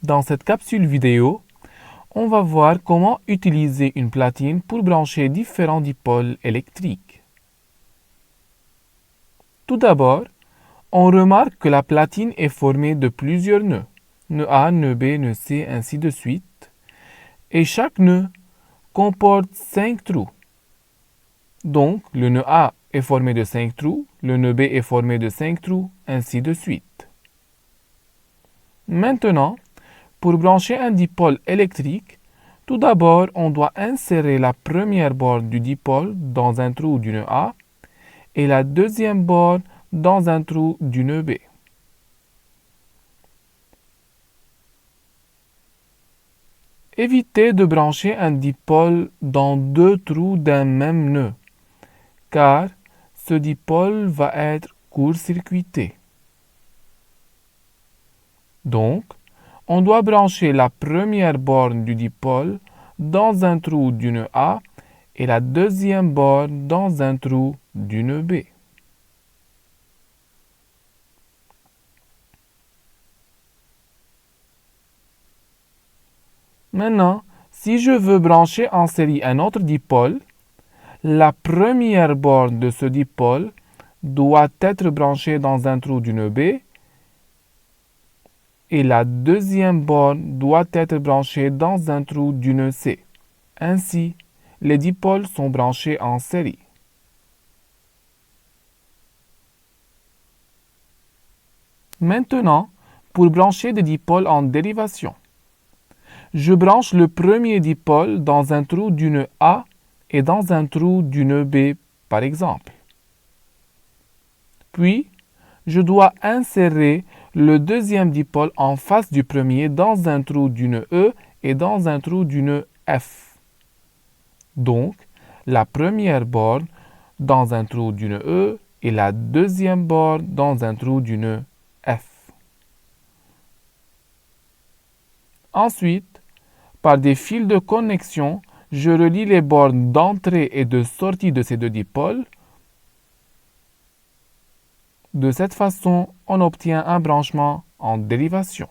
Dans cette capsule vidéo, on va voir comment utiliser une platine pour brancher différents dipôles électriques. Tout d'abord, on remarque que la platine est formée de plusieurs nœuds, nœud A, nœud B, nœud C, ainsi de suite, et chaque nœud comporte 5 trous. Donc, le nœud A est formé de 5 trous, le nœud B est formé de 5 trous, ainsi de suite. Maintenant, pour brancher un dipôle électrique, tout d'abord, on doit insérer la première borne du dipôle dans un trou du nœud A et la deuxième borne dans un trou du nœud B. Évitez de brancher un dipôle dans deux trous d'un même nœud, car ce dipôle va être court-circuité. Donc, on doit brancher la première borne du dipôle dans un trou du nœud A et la deuxième borne dans un trou du nœud B. Maintenant, si je veux brancher en série un autre dipôle, la première borne de ce dipôle doit être branchée dans un trou du nœud B et la deuxième borne doit être branchée dans un trou du nœud C. Ainsi, les dipôles sont branchés en série. Maintenant, pour brancher des dipôles en dérivation, je branche le premier dipôle dans un trou du nœud A et dans un trou du nœud B, par exemple. Puis, je dois insérer le deuxième dipôle en face du premier dans un trou du nœud E et dans un trou du nœud F. Donc, la première borne dans un trou du nœud E et la deuxième borne dans un trou du nœud F. Ensuite, par des fils de connexion, je relie les bornes d'entrée et de sortie de ces deux dipôles. De cette façon, on obtient un branchement en dérivation.